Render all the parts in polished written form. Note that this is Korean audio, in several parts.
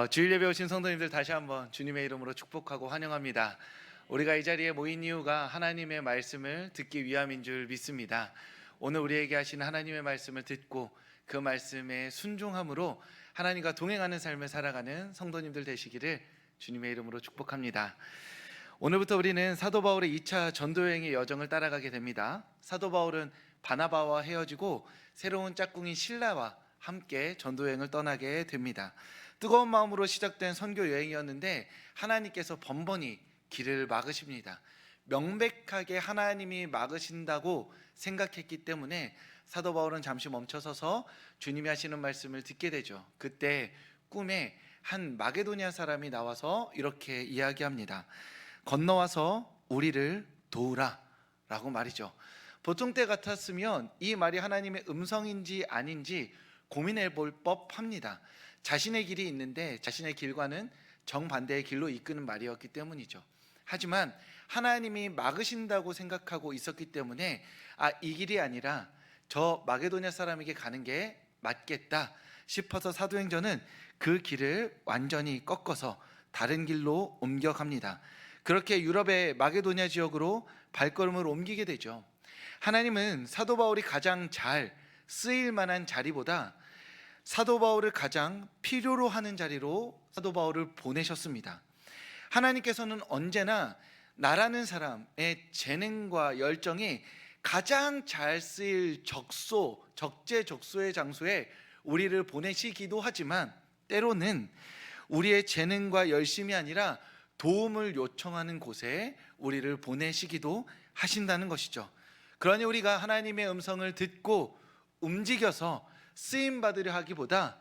주일 예배 오신 성도님들 다시 한번 주님의 이름으로 축복하고 환영합니다. 우리가 이 자리에 모인 이유가 하나님의 말씀을 듣기 위함인 줄 믿습니다. 오늘 우리에게 하시는 하나님의 말씀을 듣고 그 말씀에 순종함으로 하나님과 동행하는 삶을 살아가는 성도님들 되시기를 주님의 이름으로 축복합니다. 오늘부터 우리는 사도 바울의 2차 전도여행의 여정을 따라가게 됩니다. 사도 바울은 바나바와 헤어지고 새로운 짝꿍인 실라와 함께 전도여행을 떠나게 됩니다. 뜨거운 마음으로 시작된 선교 여행이었는데 하나님께서 번번이 길을 막으십니다. 명백하게 하나님이 막으신다고 생각했기 때문에 사도 바울은 잠시 멈춰서서 주님이 하시는 말씀을 듣게 되죠. 그때 꿈에 한 마게도니아 사람이 나와서 이렇게 이야기합니다. 건너와서 우리를 도우라 라고 말이죠. 보통 때 같았으면 이 말이 하나님의 음성인지 아닌지 고민해 볼 법합니다. 자신의 길이 있는데 자신의 길과는 정반대의 길로 이끄는 말이었기 때문이죠. 하지만 하나님이 막으신다고 생각하고 있었기 때문에 이 길이 아니라 저 마게도냐 사람에게 가는 게 맞겠다 싶어서 사도행전은 그 길을 완전히 꺾어서 다른 길로 옮겨갑니다. 그렇게 유럽의 마게도냐 지역으로 발걸음을 옮기게 되죠. 하나님은 사도 바울이 가장 잘 쓰일 만한 자리보다 사도 바울을 가장 필요로 하는 자리로 사도 바울을 보내셨습니다. 하나님께서는 언제나 나라는 사람의 재능과 열정이 가장 잘 쓰일 적재적소의 장소에 우리를 보내시기도 하지만 때로는 우리의 재능과 열심이 아니라 도움을 요청하는 곳에 우리를 보내시기도 하신다는 것이죠. 그러니 우리가 하나님의 음성을 듣고 움직여서 쓰임받으려 하기보다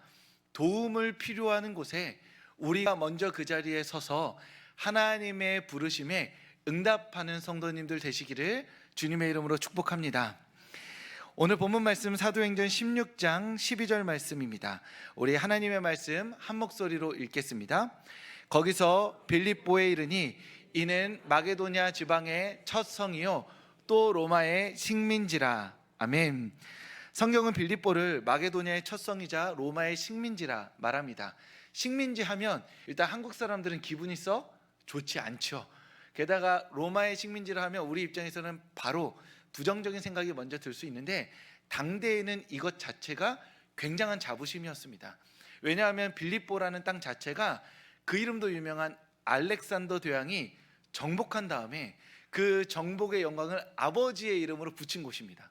도움을 필요하는 곳에 우리가 먼저 그 자리에 서서 하나님의 부르심에 응답하는 성도님들 되시기를 주님의 이름으로 축복합니다. 오늘 본문 말씀 사도행전 16장 12절 말씀입니다. 우리 하나님의 말씀 한 목소리로 읽겠습니다. 거기서 빌립보에 이르니 이는 마게도냐 지방의 첫 성이요 또 로마의 식민지라. 아멘. 성경은 빌립보를 마게도냐의 첫 성이자 로마의 식민지라 말합니다. 식민지 하면 일단 한국 사람들은 기분이 썩 좋지 않죠. 게다가 로마의 식민지라 하면 우리 입장에서는 바로 부정적인 생각이 먼저 들 수 있는데 당대에는 이것 자체가 굉장한 자부심이었습니다. 왜냐하면 빌립보라는 땅 자체가 그 이름도 유명한 알렉산더 대왕이 정복한 다음에 그 정복의 영광을 아버지의 이름으로 붙인 곳입니다.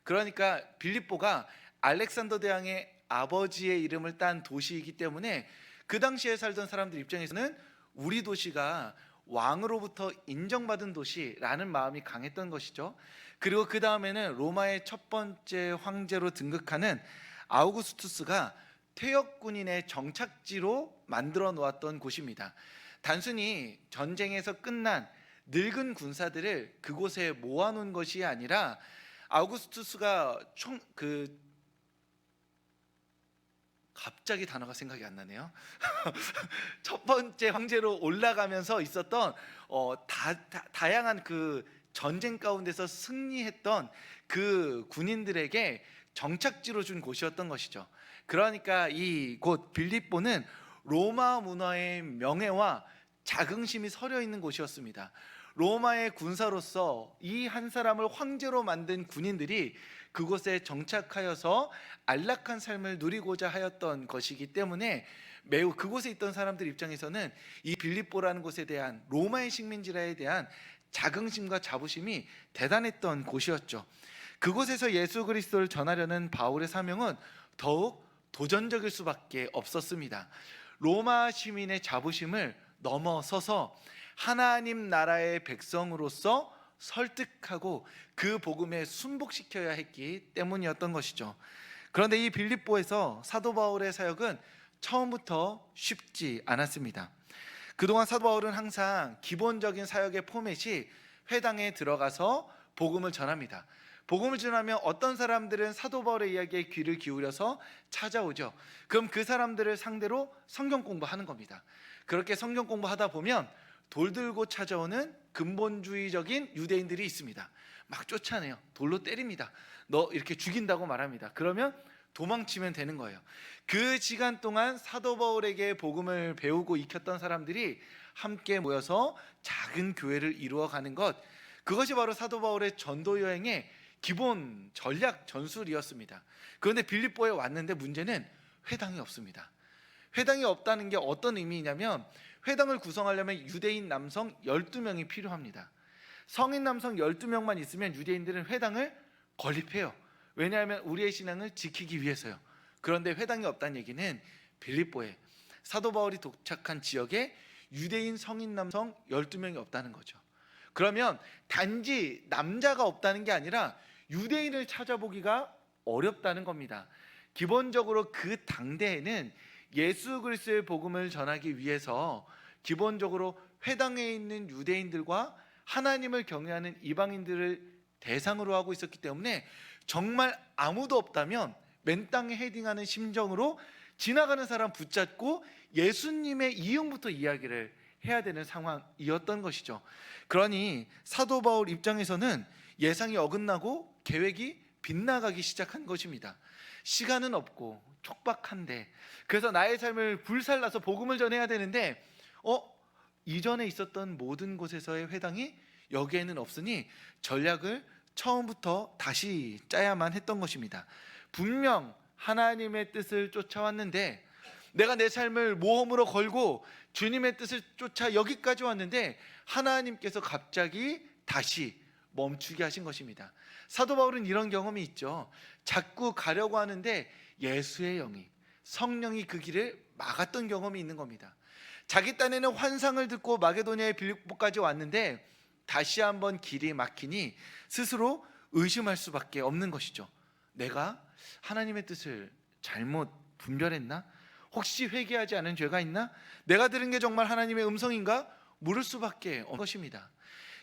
그러니까 빌립보가 알렉산더 대왕의 아버지의 이름을 딴 도시이기 때문에 그 당시에 살던 사람들 입장에서는 우리 도시가 왕으로부터 인정받은 도시라는 마음이 강했던 것이죠. 그리고 그 다음에는 로마의 첫 번째 황제로 등극하는 아우구스투스가 퇴역군인의 정착지로 만들어 놓았던 곳입니다. 단순히 전쟁에서 끝난 늙은 군사들을 그곳에 모아놓은 것이 아니라 아우구스투스가 갑자기 단어가 생각이 안 나네요. 첫 번째 황제로 올라가면서 있었던 다양한 그 전쟁 가운데서 승리했던 그 군인들에게 정착지로 준 곳이었던 것이죠. 그러니까 이곳 빌립보는 로마 문화의 명예와 자긍심이 서려 있는 곳이었습니다. 로마의 군사로서 이 한 사람을 황제로 만든 군인들이 그곳에 정착하여서 안락한 삶을 누리고자 하였던 것이기 때문에 매우 그곳에 있던 사람들 입장에서는 이 빌립보라는 곳에 대한 로마의 식민지라에 대한 자긍심과 자부심이 대단했던 곳이었죠. 그곳에서 예수 그리스도를 전하려는 바울의 사명은 더욱 도전적일 수밖에 없었습니다. 로마 시민의 자부심을 넘어서서 하나님 나라의 백성으로서 설득하고 그 복음에 순복시켜야 했기 때문이었던 것이죠. 그런데 이 빌립보에서 사도 바울의 사역은 처음부터 쉽지 않았습니다. 그동안 사도 바울은 항상 기본적인 사역의 포맷이 회당에 들어가서 복음을 전합니다. 복음을 전하면 어떤 사람들은 사도 바울의 이야기에 귀를 기울여서 찾아오죠. 그럼 그 사람들을 상대로 성경 공부하는 겁니다. 그렇게 성경 공부하다 보면 돌들고 찾아오는 근본주의적인 유대인들이 있습니다. 막 쫓아내요. 돌로 때립니다. 너 이렇게 죽인다고 말합니다. 그러면 도망치면 되는 거예요. 그 시간 동안 사도 바울에게 복음을 배우고 익혔던 사람들이 함께 모여서 작은 교회를 이루어가는 것, 그것이 바로 사도 바울의 전도 여행의 기본 전략 전술이었습니다. 그런데 빌립보에 왔는데 문제는 회당이 없습니다. 회당이 없다는 게 어떤 의미냐면, 회당을 구성하려면 유대인 남성 12명이 필요합니다. 성인 남성 12명만 있으면 유대인들은 회당을 건립해요. 왜냐하면 우리의 신앙을 지키기 위해서요. 그런데 회당이 없다는 얘기는 빌립보에, 사도 바울이 도착한 지역에 유대인 성인 남성 12명이 없다는 거죠. 그러면 단지 남자가 없다는 게 아니라 유대인을 찾아보기가 어렵다는 겁니다. 기본적으로 그 당대에는 예수 그리스도의 복음을 전하기 위해서 기본적으로 회당에 있는 유대인들과 하나님을 경외하는 이방인들을 대상으로 하고 있었기 때문에 정말 아무도 없다면 맨 땅에 헤딩하는 심정으로 지나가는 사람 붙잡고 예수님의 이응부터 이야기를 해야 되는 상황이었던 것이죠. 그러니 사도 바울 입장에서는 예상이 어긋나고 계획이 빗나가기 시작한 것입니다. 시간은 없고 촉박한데, 그래서 나의 삶을 불살라서 복음을 전해야 되는데 이전에 있었던 모든 곳에서의 회당이 여기에는 없으니 전략을 처음부터 다시 짜야만 했던 것입니다. 분명 하나님의 뜻을 쫓아왔는데, 내가 내 삶을 모험으로 걸고 주님의 뜻을 쫓아 여기까지 왔는데 하나님께서 갑자기 다시 멈추게 하신 것입니다. 사도 바울은 이런 경험이 있죠. 자꾸 가려고 하는데 예수의 영이, 성령이 그 길을 막았던 경험이 있는 겁니다. 자기 딴에는 환상을 듣고 마게도냐의 빌립보까지 왔는데 다시 한번 길이 막히니 스스로 의심할 수밖에 없는 것이죠. 내가 하나님의 뜻을 잘못 분별했나? 혹시 회개하지 않은 죄가 있나? 내가 들은 게 정말 하나님의 음성인가? 물을 수밖에 없는 것입니다.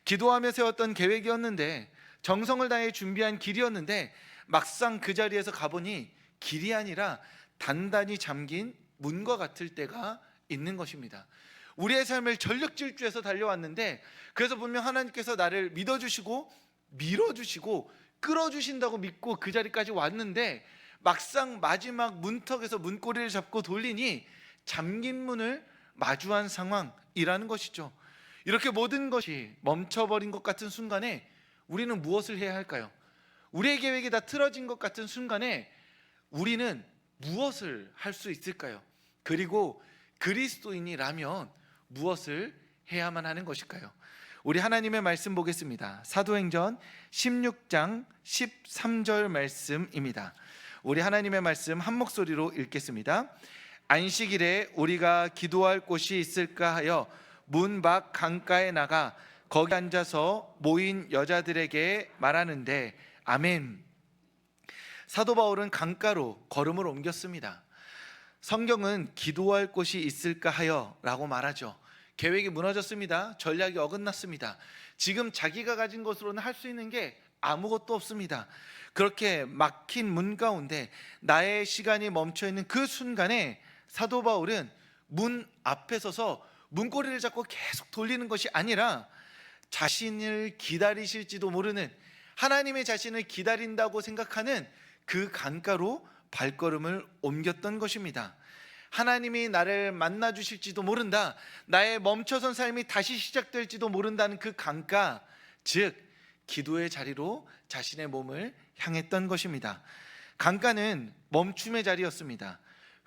기도하며 세웠던 계획이었는데, 정성을 다해 준비한 길이었는데 막상 그 자리에서 가보니 길이 아니라 단단히 잠긴 문과 같을 때가 있는 것입니다. 우리의 삶을 전력 질주해서 달려왔는데, 그래서 분명 하나님께서 나를 믿어주시고 밀어주시고 끌어주신다고 믿고 그 자리까지 왔는데 막상 마지막 문턱에서 문고리를 잡고 돌리니 잠긴 문을 마주한 상황이라는 것이죠. 이렇게 모든 것이 멈춰버린 것 같은 순간에 우리는 무엇을 해야 할까요? 우리의 계획이 다 틀어진 것 같은 순간에 우리는 무엇을 할 수 있을까요? 그리고 그리스도인이라면 무엇을 해야만 하는 것일까요? 우리 하나님의 말씀 보겠습니다. 사도행전 16장 13절 말씀입니다. 우리 하나님의 말씀 한 목소리로 읽겠습니다. 안식일에 우리가 기도할 곳이 있을까 하여 문 밖 강가에 나가 거기 앉아서 모인 여자들에게 말하는데 아멘. 사도 바울은 강가로 걸음을 옮겼습니다. 성경은 기도할 곳이 있을까 하여 라고 말하죠. 계획이 무너졌습니다. 전략이 어긋났습니다. 지금 자기가 가진 것으로는 할 수 있는 게 아무것도 없습니다. 그렇게 막힌 문 가운데 나의 시간이 멈춰있는 그 순간에 사도 바울은 문 앞에 서서 문고리를 잡고 계속 돌리는 것이 아니라 자신을 기다리실지도 모르는, 하나님의 자신을 기다린다고 생각하는 그 강가로 발걸음을 옮겼던 것입니다. 하나님이 나를 만나 주실지도 모른다, 나의 멈춰선 삶이 다시 시작될지도 모른다는 그 강가, 즉 기도의 자리로 자신의 몸을 향했던 것입니다. 강가는 멈춤의 자리였습니다.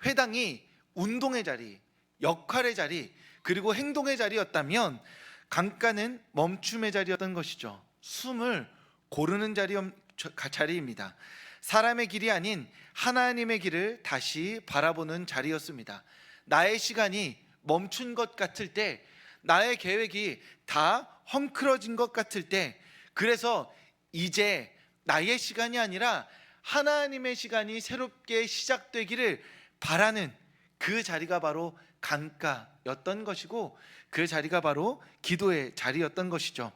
회당이 운동의 자리, 역할의 자리, 그리고 행동의 자리였다면 강가는 멈춤의 자리였던 것이죠. 숨을 고르는 자리입니다. 사람의 길이 아닌 하나님의 길을 다시 바라보는 자리였습니다. 나의 시간이 멈춘 것 같을 때, 나의 계획이 다 헝클어진 것 같을 때, 그래서 이제 나의 시간이 아니라 하나님의 시간이 새롭게 시작되기를 바라는 그 자리가 바로 강가였던 것이고, 그 자리가 바로 기도의 자리였던 것이죠.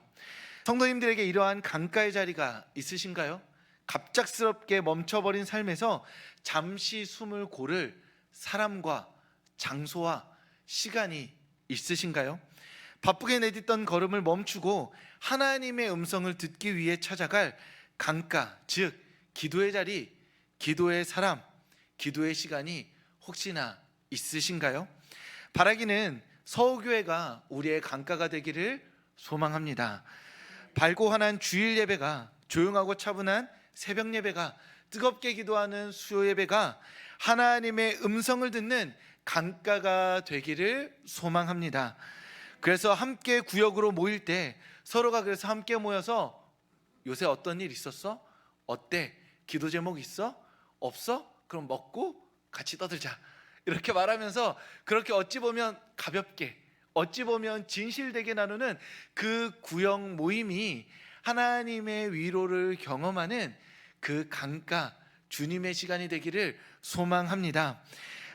성도님들에게 이러한 강가의 자리가 있으신가요? 갑작스럽게 멈춰버린 삶에서 잠시 숨을 고를 사람과 장소와 시간이 있으신가요? 바쁘게 내딛던 걸음을 멈추고 하나님의 음성을 듣기 위해 찾아갈 강가, 즉 기도의 자리, 기도의 사람, 기도의 시간이 혹시나 있으신가요? 바라기는 서울교회가 우리의 강가가 되기를 소망합니다. 밝고 환한 주일 예배가, 조용하고 차분한 새벽 예배가, 뜨겁게 기도하는 수요 예배가 하나님의 음성을 듣는 강가가 되기를 소망합니다. 그래서 함께 구역으로 모일 때 서로가 그래서 함께 모여서 요새 어떤 일 있었어? 어때? 기도 제목 있어? 없어? 그럼 먹고 같이 떠들자. 이렇게 말하면서 그렇게 어찌 보면 가볍게, 어찌 보면 진실되게 나누는 그 구역 모임이 하나님의 위로를 경험하는 그 강가, 주님의 시간이 되기를 소망합니다.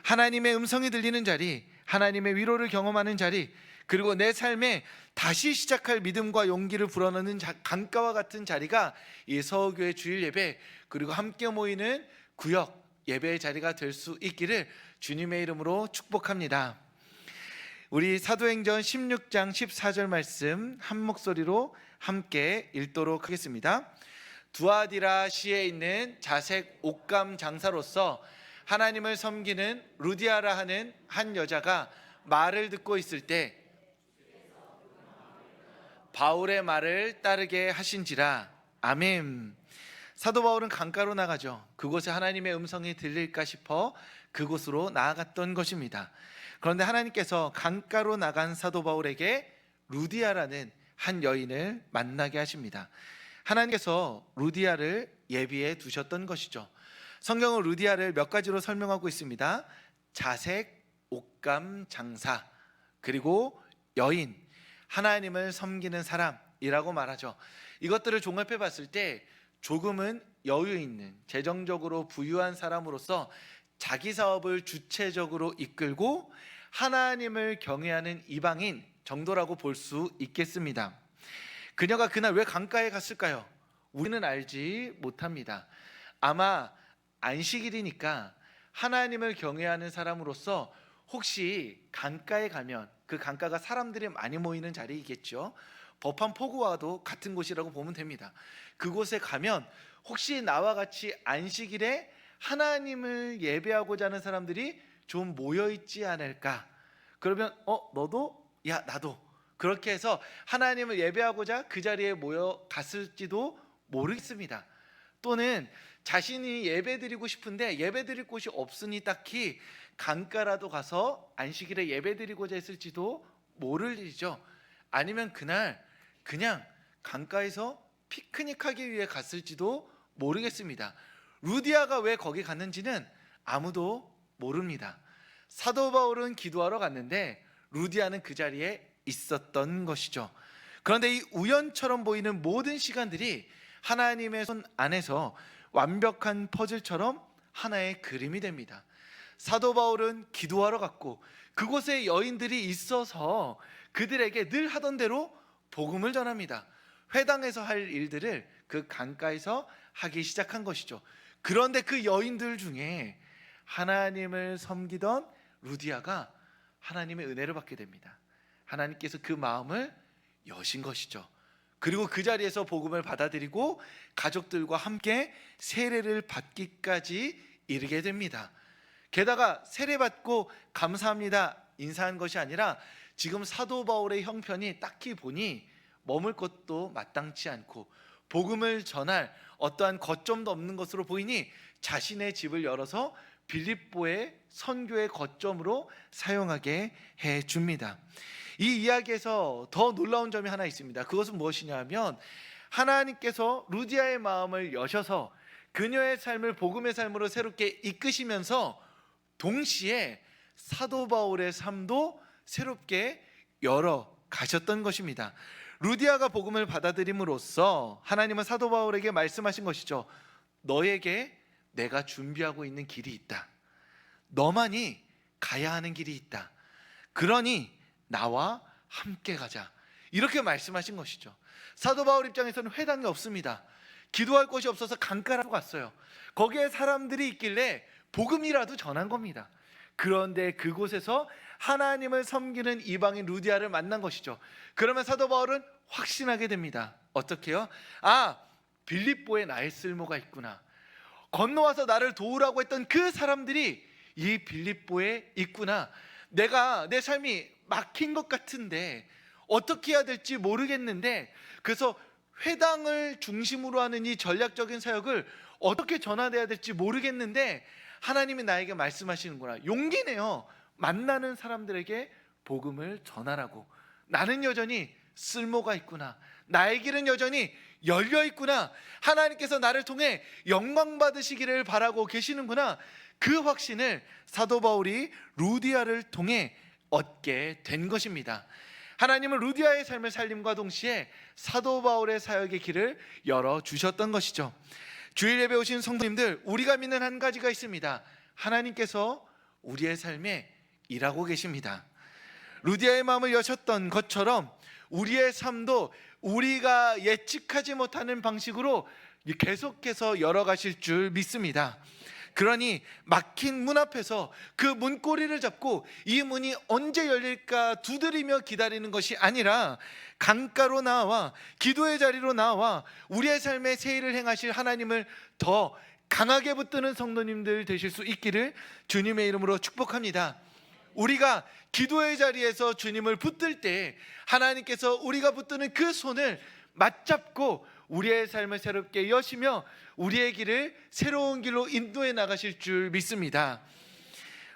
하나님의 음성이 들리는 자리, 하나님의 위로를 경험하는 자리, 그리고 내 삶에 다시 시작할 믿음과 용기를 불어넣는 강가와 같은 자리가 이 서울교회 주일 예배, 그리고 함께 모이는 구역 예배의 자리가 될 수 있기를 주님의 이름으로 축복합니다. 우리 사도행전 16장 14절 말씀 한 목소리로 함께 읽도록 하겠습니다. 두아디라시에 있는 자색 옷감 장사로서 하나님을 섬기는 루디아라 하는 한 여자가 말을 듣고 있을 때 바울의 말을 따르게 하신지라. 아멘. 사도 바울은 강가로 나가죠. 그곳에 하나님의 음성이 들릴까 싶어 그곳으로 나아갔던 것입니다. 그런데 하나님께서 강가로 나간 사도 바울에게 루디아라는 한 여인을 만나게 하십니다. 하나님께서 루디아를 예비해 두셨던 것이죠. 성경은 루디아를 몇 가지로 설명하고 있습니다. 자색, 옷감 장사, 그리고 여인, 하나님을 섬기는 사람이라고 말하죠. 이것들을 종합해 봤을 때 조금은 여유 있는, 재정적으로 부유한 사람으로서 자기 사업을 주체적으로 이끌고 하나님을 경외하는 이방인 정도라고 볼 수 있겠습니다. 그녀가 그날 왜 강가에 갔을까요? 우리는 알지 못합니다. 아마 안식일이니까 하나님을 경외하는 사람으로서 혹시 강가에 가면, 그 강가가 사람들이 많이 모이는 자리이겠죠. 법한 포구와도 같은 곳이라고 보면 됩니다. 그곳에 가면 혹시 나와 같이 안식일에 하나님을 예배하고자 하는 사람들이 좀 모여있지 않을까. 그러면 너도? 야 나도. 그렇게 해서 하나님을 예배하고자 그 자리에 모여 갔을지도 모르겠습니다. 또는 자신이 예배드리고 싶은데 예배드릴 곳이 없으니 딱히 강가라도 가서 안식일에 예배드리고자 했을지도 모를 일이죠. 아니면 그날 그냥 강가에서 피크닉하기 위해 갔을지도 모르겠습니다. 루디아가 왜 거기 갔는지는 아무도 모릅니다. 사도 바울은 기도하러 갔는데 루디아는 그 자리에 있었던 것이죠. 그런데 이 우연처럼 보이는 모든 시간들이 하나님의 손 안에서 완벽한 퍼즐처럼 하나의 그림이 됩니다. 사도 바울은 기도하러 갔고 그곳에 여인들이 있어서 그들에게 늘 하던 대로 복음을 전합니다. 회당에서 할 일들을 그 강가에서 하기 시작한 것이죠. 그런데 그 여인들 중에 하나님을 섬기던 루디아가 하나님의 은혜를 받게 됩니다. 하나님께서 그 마음을 여신 것이죠. 그리고 그 자리에서 복음을 받아들이고 가족들과 함께 세례를 받기까지 이르게 됩니다. 게다가 세례받고 감사합니다 인사한 것이 아니라 지금 사도 바울의 형편이 딱히 보니 머물 것도 마땅치 않고 복음을 전할 어떠한 거점도 없는 것으로 보이니 자신의 집을 열어서 빌립보의 선교의 거점으로 사용하게 해줍니다. 이 이야기에서 더 놀라운 점이 하나 있습니다. 그것은 무엇이냐 하면 하나님께서 루디아의 마음을 여셔서 그녀의 삶을 복음의 삶으로 새롭게 이끄시면서 동시에 사도 바울의 삶도 새롭게 열어 가셨던 것입니다. 루디아가 복음을 받아들임으로써 하나님은 사도 바울에게 말씀하신 것이죠. 너에게 내가 준비하고 있는 길이 있다. 너만이 가야 하는 길이 있다. 그러니 나와 함께 가자. 이렇게 말씀하신 것이죠. 사도 바울 입장에서는 회당이 없습니다. 기도할 곳이 없어서 강가라고 갔어요. 거기에 사람들이 있길래 복음이라도 전한 겁니다. 그런데 그곳에서 하나님을 섬기는 이방인 루디아를 만난 것이죠. 그러면 사도 바울은 확신하게 됩니다. 어떻게요? 빌립보에 나의 쓸모가 있구나. 건너와서 나를 도우라고 했던 그 사람들이 이 빌립보에 있구나. 내가 내 삶이 막힌 것 같은데 어떻게 해야 될지 모르겠는데, 그래서 회당을 중심으로 하는 이 전략적인 사역을 어떻게 전환해야 될지 모르겠는데 하나님이 나에게 말씀하시는구나. 용기 내어 만나는 사람들에게 복음을 전하라고. 나는 여전히 쓸모가 있구나. 나의 길은 여전히 열려 있구나. 하나님께서 나를 통해 영광 받으시기를 바라고 계시는구나. 그 확신을 사도 바울이 루디아를 통해 얻게 된 것입니다. 하나님은 루디아의 삶을 살림과 동시에 사도 바울의 사역의 길을 열어주셨던 것이죠. 주일 예배 오신 성도님들, 우리가 믿는 한 가지가 있습니다. 하나님께서 우리의 삶에 일하고 계십니다. 루디아의 마음을 여셨던 것처럼 우리의 삶도 우리가 예측하지 못하는 방식으로 계속해서 열어가실 줄 믿습니다. 그러니 막힌 문 앞에서 그 문고리를 잡고 이 문이 언제 열릴까 두드리며 기다리는 것이 아니라 강가로 나와 기도의 자리로 나와 우리의 삶에 새 일을 행하실 하나님을 더 강하게 붙드는 성도님들 되실 수 있기를 주님의 이름으로 축복합니다. 우리가 기도의 자리에서 주님을 붙들 때 하나님께서 우리가 붙드는 그 손을 맞잡고 우리의 삶을 새롭게 여시며 우리의 길을 새로운 길로 인도해 나가실 줄 믿습니다.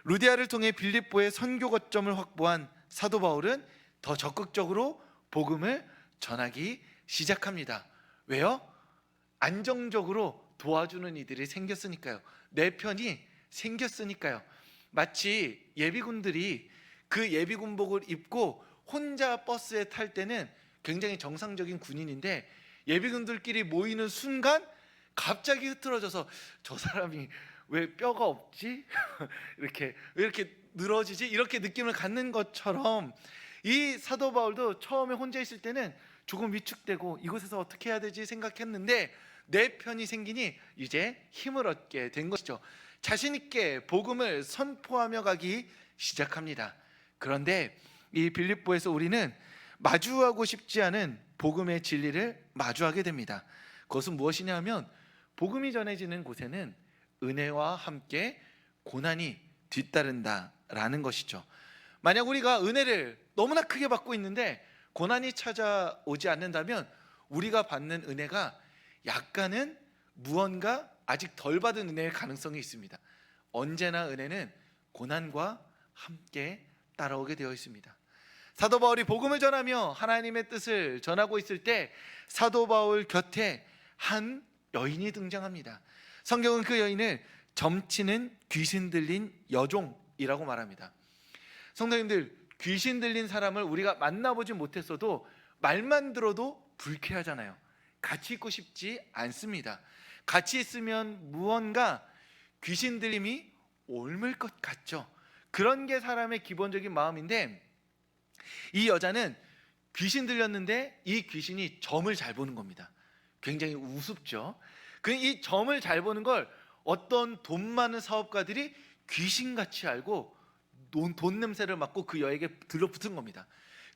루디아를 통해 빌립보의 선교 거점을 확보한 사도 바울은 더 적극적으로 복음을 전하기 시작합니다. 왜요? 안정적으로 도와주는 이들이 생겼으니까요. 내 편이 생겼으니까요. 마치 예비군들이 그 예비군복을 입고 혼자 버스에 탈 때는 굉장히 정상적인 군인인데 예비군들끼리 모이는 순간 갑자기 흐트러져서 저 사람이 왜 뼈가 없지? 왜 이렇게 늘어지지? 이렇게 느낌을 갖는 것처럼 이 사도 바울도 처음에 혼자 있을 때는 조금 위축되고 이곳에서 어떻게 해야 되지 생각했는데 내 편이 생기니 이제 힘을 얻게 된 것이죠. 자신 있게 복음을 선포하며 가기 시작합니다. 그런데 이 빌립보에서 우리는 마주하고 싶지 않은 복음의 진리를 마주하게 됩니다. 그것은 무엇이냐 하면 복음이 전해지는 곳에는 은혜와 함께 고난이 뒤따른다라는 것이죠. 만약 우리가 은혜를 너무나 크게 받고 있는데 고난이 찾아오지 않는다면 우리가 받는 은혜가 약간은 무언가 아직 덜 받은 은혜일 가능성이 있습니다. 언제나 은혜는 고난과 함께 따라오게 되어 있습니다. 사도 바울이 복음을 전하며 하나님의 뜻을 전하고 있을 때 사도 바울 곁에 한 여인이 등장합니다. 성경은 그 여인을 점치는 귀신 들린 여종이라고 말합니다. 성도님들, 귀신 들린 사람을 우리가 만나보지 못했어도 말만 들어도 불쾌하잖아요. 같이 있고 싶지 않습니다. 같이 있으면 무언가 귀신 들림이 옮을 것 같죠. 그런 게 사람의 기본적인 마음인데 이 여자는 귀신 들렸는데 이 귀신이 점을 잘 보는 겁니다. 굉장히 우습죠. 이 점을 잘 보는 걸 어떤 돈 많은 사업가들이 귀신같이 알고 돈 냄새를 맡고 그 여에게 들러붙은 겁니다.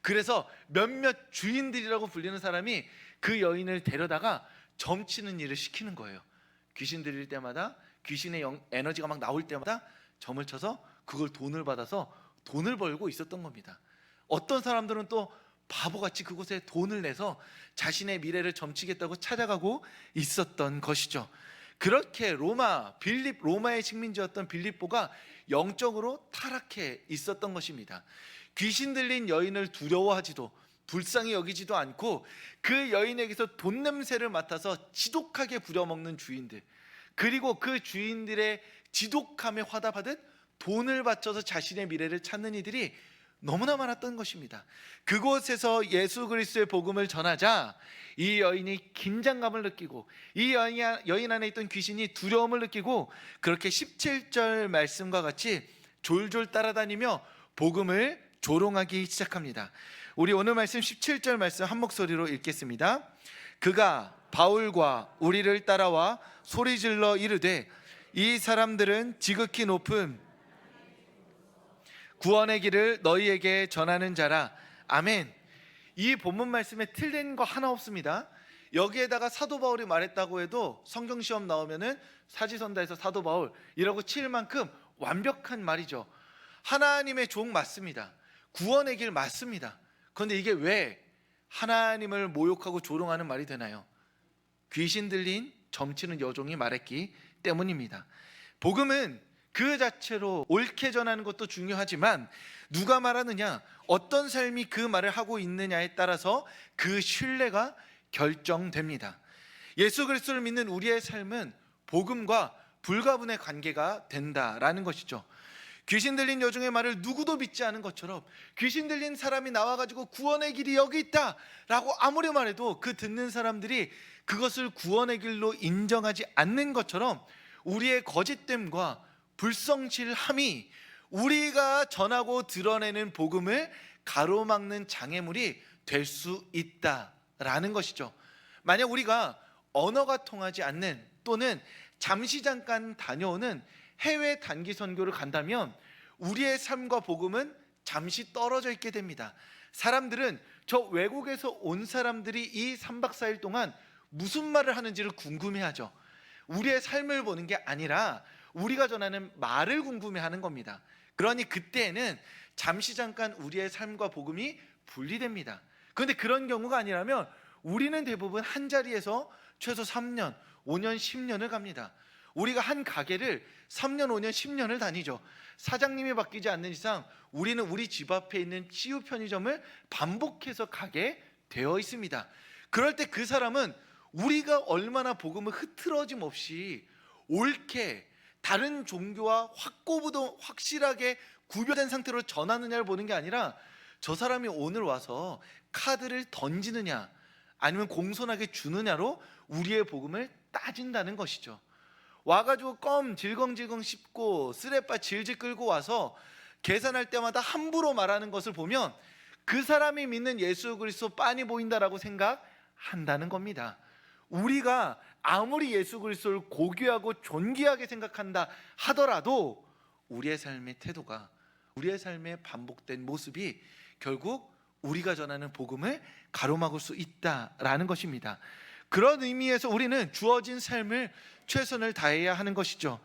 그래서 몇몇 주인들이라고 불리는 사람이 그 여인을 데려다가 점치는 일을 시키는 거예요. 귀신 들릴 때마다 귀신의 에너지가 막 나올 때마다 점을 쳐서 그걸 돈을 받아서 돈을 벌고 있었던 겁니다. 어떤 사람들은 또 바보같이 그곳에 돈을 내서 자신의 미래를 점치겠다고 찾아가고 있었던 것이죠. 그렇게 로마의 식민지였던 빌립보가 영적으로 타락해 있었던 것입니다. 귀신 들린 여인을 두려워하지도 불쌍히 여기지도 않고 그 여인에게서 돈 냄새를 맡아서 지독하게 부려먹는 주인들, 그리고 그 주인들의 지독함에 화답하듯 돈을 바쳐서 자신의 미래를 찾는 이들이 너무나 많았던 것입니다. 그곳에서 예수 그리스도의 복음을 전하자 이 여인이 긴장감을 느끼고 이 여인 안에 있던 귀신이 두려움을 느끼고 그렇게 17절 말씀과 같이 졸졸 따라다니며 복음을 조롱하기 시작합니다. 우리 오늘 말씀 17절 말씀 한 목소리로 읽겠습니다. 그가 바울과 우리를 따라와 소리질러 이르되 이 사람들은 지극히 높은 구원의 길을 너희에게 전하는 자라. 아멘. 이 본문 말씀에 틀린 거 하나 없습니다. 여기에다가 사도 바울이 말했다고 해도 성경 시험 나오면은 사지선다에서 사도 바울이라고 칠 만큼 완벽한 말이죠. 하나님의 종 맞습니다. 구원의 길 맞습니다. 그런데 이게 왜 하나님을 모욕하고 조롱하는 말이 되나요? 귀신 들린 점치는 여종이 말했기 때문입니다. 복음은 그 자체로 옳게 전하는 것도 중요하지만 누가 말하느냐, 어떤 삶이 그 말을 하고 있느냐에 따라서 그 신뢰가 결정됩니다. 예수 그리스도를 믿는 우리의 삶은 복음과 불가분의 관계가 된다라는 것이죠. 귀신 들린 여종의 말을 누구도 믿지 않은 것처럼 귀신 들린 사람이 나와가지고 구원의 길이 여기 있다라고 아무리 말해도 그 듣는 사람들이 그것을 구원의 길로 인정하지 않는 것처럼 우리의 거짓됨과 불성실함이 우리가 전하고 드러내는 복음을 가로막는 장애물이 될 수 있다라는 것이죠. 만약 우리가 언어가 통하지 않는 또는 잠시 잠깐 다녀오는 해외 단기 선교를 간다면 우리의 삶과 복음은 잠시 떨어져 있게 됩니다. 사람들은 저 외국에서 온 사람들이 이 3박 4일 동안 무슨 말을 하는지를 궁금해하죠. 우리의 삶을 보는 게 아니라 우리가 전하는 말을 궁금해하는 겁니다. 그러니 그때에는 잠시 잠깐 우리의 삶과 복음이 분리됩니다. 그런데 그런 경우가 아니라면 우리는 대부분 한 자리에서 최소 3년, 5년, 10년을 갑니다. 우리가 한 가게를 3년, 5년, 10년을 다니죠. 사장님이 바뀌지 않는 이상 우리는 우리 집 앞에 있는 치유 편의점을 반복해서 가게 되어 있습니다. 그럴 때 그 사람은 우리가 얼마나 복음을 흐트러짐 없이 옳게 다른 종교와 확실하게 구별된 상태로 전하느냐를 보는 게 아니라 저 사람이 오늘 와서 카드를 던지느냐 아니면 공손하게 주느냐로 우리의 복음을 따진다는 것이죠. 와가지고 껌 질겅질겅 씹고 쓰레빠 질질 끌고 와서 계산할 때마다 함부로 말하는 것을 보면 그 사람이 믿는 예수 그리스도 빤히 보인다라고 생각한다는 겁니다. 우리가 아무리 예수 그리스도를 고귀하고 존귀하게 생각한다 하더라도 우리의 삶의 태도가, 우리의 삶의 반복된 모습이 결국 우리가 전하는 복음을 가로막을 수 있다라는 것입니다. 그런 의미에서 우리는 주어진 삶을 최선을 다해야 하는 것이죠.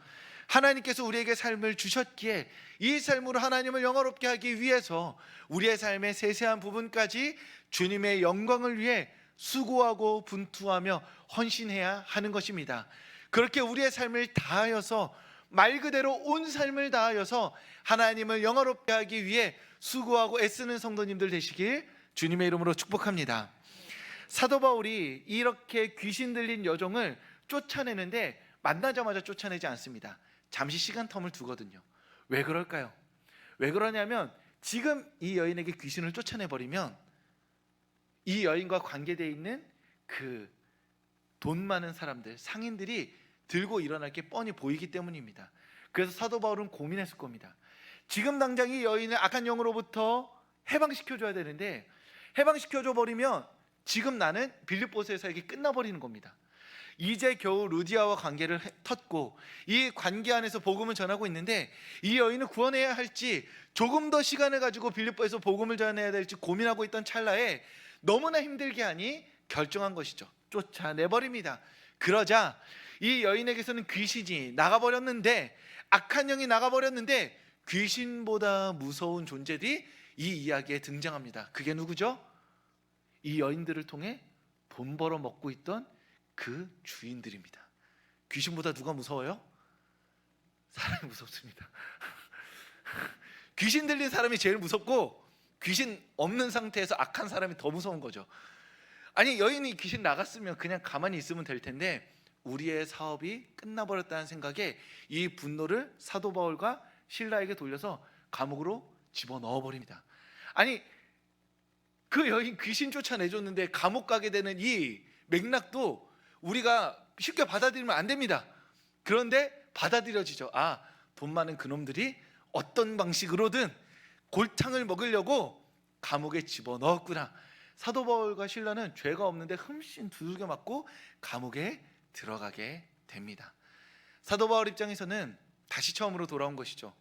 하나님께서 우리에게 삶을 주셨기에 이 삶으로 하나님을 영화롭게 하기 위해서 우리의 삶의 세세한 부분까지 주님의 영광을 위해 수고하고 분투하며 헌신해야 하는 것입니다. 그렇게 우리의 삶을 다하여서 말 그대로 온 삶을 다하여서 하나님을 영화롭게 하기 위해 수고하고 애쓰는 성도님들 되시길 주님의 이름으로 축복합니다. 사도 바울이 이렇게 귀신 들린 여종을 쫓아내는데 만나자마자 쫓아내지 않습니다. 잠시 시간 텀을 두거든요. 왜 그럴까요? 왜 그러냐면 지금 이 여인에게 귀신을 쫓아내버리면 이 여인과 관계되어 있는 그 돈 많은 사람들, 상인들이 들고 일어날 게 뻔히 보이기 때문입니다. 그래서 사도 바울은 고민했을 겁니다. 지금 당장 이 여인을 악한 영으로부터 해방시켜줘야 되는데 해방시켜줘 버리면 지금 나는 빌립보서에서 이게 끝나버리는 겁니다. 이제 겨우 루디아와 관계를 텄고 이 관계 안에서 복음을 전하고 있는데 이 여인을 구원해야 할지 조금 더 시간을 가지고 빌립보에서 복음을 전해야 될지 고민하고 있던 찰나에 너무나 힘들게 하니 결정한 것이죠. 쫓아내버립니다. 그러자 이 여인에게서는 귀신이 나가버렸는데, 악한 영이 나가버렸는데 귀신보다 무서운 존재들이 이 이야기에 등장합니다. 그게 누구죠? 이 여인들을 통해 돈 벌어 먹고 있던 그 주인들입니다. 귀신보다 누가 무서워요? 사람이 무섭습니다. 귀신 들린 사람이 제일 무섭고 귀신 없는 상태에서 악한 사람이 더 무서운 거죠. 아니, 여인이 귀신 나갔으면 그냥 가만히 있으면 될 텐데 우리의 사업이 끝나버렸다는 생각에 이 분노를 사도 바울과 실라에게 돌려서 감옥으로 집어넣어버립니다. 아니, 그 여인 귀신 쫓아내줬는데 감옥 가게 되는 이 맥락도 우리가 쉽게 받아들이면 안 됩니다. 그런데 받아들여지죠. 아, 돈 많은 그놈들이 어떤 방식으로든 골탕을 먹으려고 감옥에 집어넣었구나. 사도 바울과 실라는 죄가 없는데 흠씬 두들겨 맞고 감옥에 들어가게 됩니다. 사도 바울 입장에서는 다시 처음으로 돌아온 것이죠.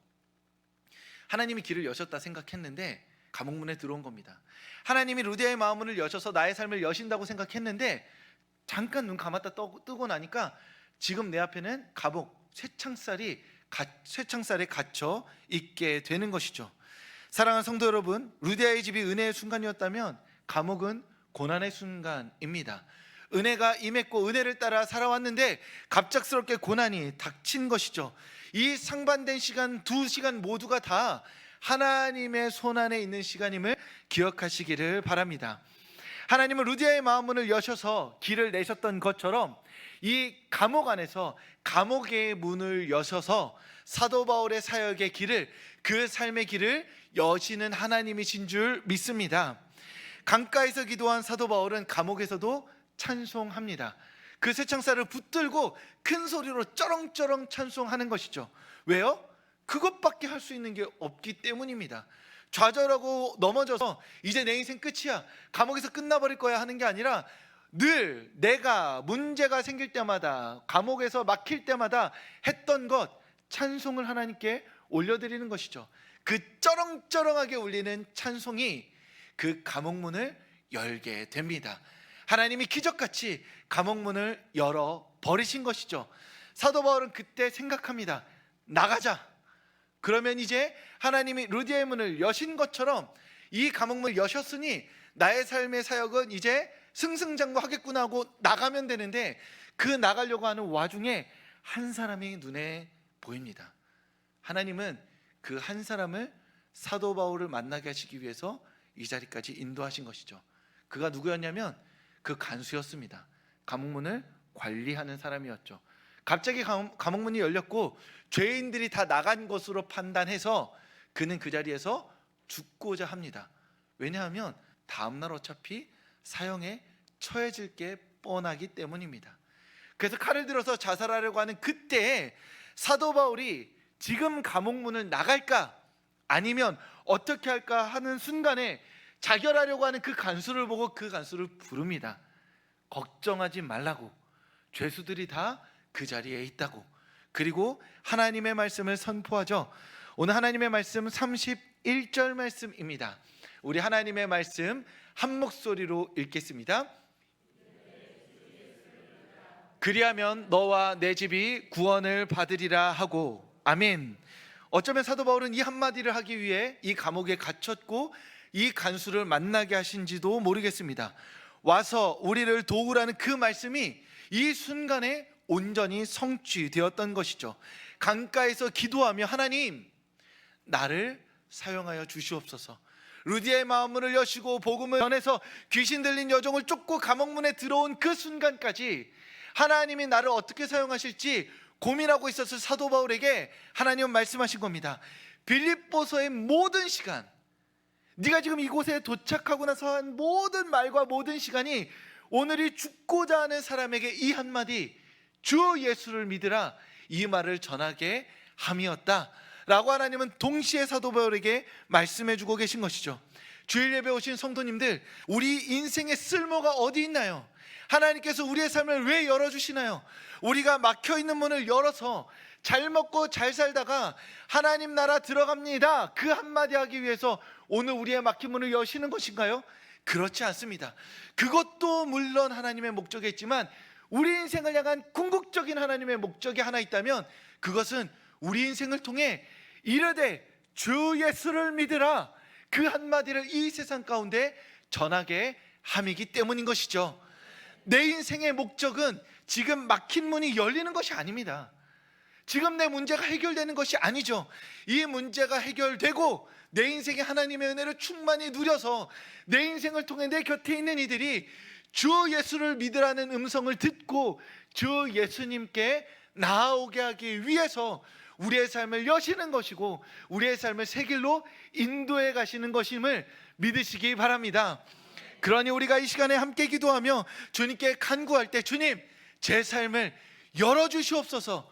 하나님이 길을 여셨다 생각했는데 감옥문에 들어온 겁니다. 하나님이 루디아의 마음문을 여셔서 나의 삶을 여신다고 생각했는데 잠깐 눈 감았다 뜨고 나니까 지금 내 앞에는 감옥 쇠창살에 갇혀 있게 되는 것이죠. 사랑하는 성도 여러분, 루디아의 집이 은혜의 순간이었다면 감옥은 고난의 순간입니다. 은혜가 임했고 은혜를 따라 살아왔는데 갑작스럽게 고난이 닥친 것이죠. 이 상반된 시간, 2시간 모두가 다 하나님의 손안에 있는 시간임을 기억하시기를 바랍니다. 하나님은 루디아의 마음문을 여셔서 길을 내셨던 것처럼 이 감옥 안에서 감옥의 문을 여셔서 사도 바울의 사역의 길을, 그 삶의 길을 여시는 하나님이신 줄 믿습니다. 강가에서 기도한 사도 바울은 감옥에서도 찬송합니다. 그 쇠창살을 붙들고 큰 소리로 쩌렁쩌렁 찬송하는 것이죠. 왜요? 그것밖에 할 수 있는 게 없기 때문입니다. 좌절하고 넘어져서 이제 내 인생 끝이야, 감옥에서 끝나버릴 거야 하는 게 아니라 늘 내가 문제가 생길 때마다, 감옥에서 막힐 때마다 했던 것, 찬송을 하나님께 올려드리는 것이죠. 그 쩌렁쩌렁하게 울리는 찬송이 그 감옥문을 열게 됩니다. 하나님이 기적같이 감옥문을 열어버리신 것이죠. 사도 바울은 그때 생각합니다. 나가자. 그러면 이제 하나님이 루디아의 문을 여신 것처럼 이 감옥문을 여셨으니 나의 삶의 사역은 이제 승승장구하겠구나 하고 나가면 되는데, 그 나가려고 하는 와중에 한 사람이 눈에 보입니다. 하나님은 그 한 사람을 사도 바울을 만나게 하시기 위해서 이 자리까지 인도하신 것이죠. 그가 누구였냐면 그 간수였습니다. 감옥문을 관리하는 사람이었죠. 갑자기 감옥문이 열렸고 죄인들이 다 나간 것으로 판단해서 그는 그 자리에서 죽고자 합니다. 왜냐하면 다음날 어차피 사형에 처해질 게 뻔하기 때문입니다. 그래서 칼을 들어서 자살하려고 하는 그때에 사도 바울이 지금 감옥문을 나갈까 아니면 어떻게 할까 하는 순간에 자결하려고 하는 그 간수를 보고 그 간수를 부릅니다. 걱정하지 말라고, 죄수들이 다 그 자리에 있다고. 그리고 하나님의 말씀을 선포하죠. 오늘 하나님의 말씀 31절 말씀입니다. 우리 하나님의 말씀 한 목소리로 읽겠습니다. 그리하면 너와 내 집이 구원을 받으리라 하고. 아멘. 어쩌면 사도 바울은 이 한마디를 하기 위해 이 감옥에 갇혔고 이 간수를 만나게 하신지도 모르겠습니다. 와서 우리를 도우라는 그 말씀이 이 순간에 온전히 성취되었던 것이죠. 강가에서 기도하며 하나님, 나를 사용하여 주시옵소서. 루디아의 마음문을 여시고 복음을 전해서 귀신 들린 여종을 쫓고 감옥문에 들어온 그 순간까지 하나님이 나를 어떻게 사용하실지 고민하고 있었을 사도 바울에게 하나님은 말씀하신 겁니다. 빌립보서의 모든 시간, 네가 지금 이곳에 도착하고 나서 한 모든 말과 모든 시간이 오늘이 죽고자 하는 사람에게 이 한마디, 주 예수를 믿으라, 이 말을 전하게 함이었다 라고 하나님은 동시에 사도 바울에게 말씀해 주고 계신 것이죠. 주일 예배 오신 성도님들, 우리 인생의 쓸모가 어디 있나요? 하나님께서 우리의 삶을 왜 열어주시나요? 우리가 막혀있는 문을 열어서 잘 먹고 잘 살다가 하나님 나라 들어갑니다, 그 한마디 하기 위해서 오늘 우리의 막힌 문을 여시는 것인가요? 그렇지 않습니다. 그것도 물론 하나님의 목적이겠지만 우리 인생을 향한 궁극적인 하나님의 목적이 하나 있다면 그것은 우리 인생을 통해 이르되 주 예수를 믿으라, 그 한마디를 이 세상 가운데 전하게 함이기 때문인 것이죠. 내 인생의 목적은 지금 막힌 문이 열리는 것이 아닙니다. 지금 내 문제가 해결되는 것이 아니죠. 이 문제가 해결되고 내 인생에 하나님의 은혜를 충만히 누려서 내 인생을 통해 내 곁에 있는 이들이 주 예수를 믿으라는 음성을 듣고 주 예수님께 나아오게 하기 위해서 우리의 삶을 여시는 것이고 우리의 삶을 새 길로 인도해 가시는 것임을 믿으시기 바랍니다. 그러니 우리가 이 시간에 함께 기도하며 주님께 간구할 때, 주님, 제 삶을 열어주시옵소서,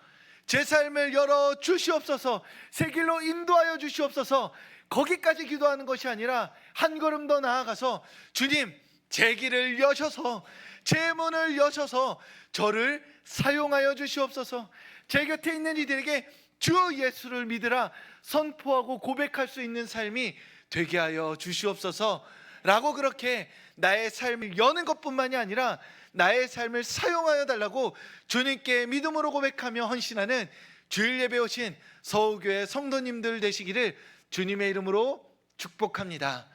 제 삶을 열어주시옵소서, 새 길로 인도하여 주시옵소서. 거기까지 기도하는 것이 아니라 한 걸음 더 나아가서 주님, 제 길을 여셔서, 제 문을 여셔서 저를 사용하여 주시옵소서. 제 곁에 있는 이들에게 주 예수를 믿으라 선포하고 고백할 수 있는 삶이 되게 하여 주시옵소서 라고 그렇게 나의 삶을 여는 것뿐만이 아니라 나의 삶을 사용하여 달라고 주님께 믿음으로 고백하며 헌신하는 주일 예배 오신 서울교회 성도님들 되시기를 주님의 이름으로 축복합니다.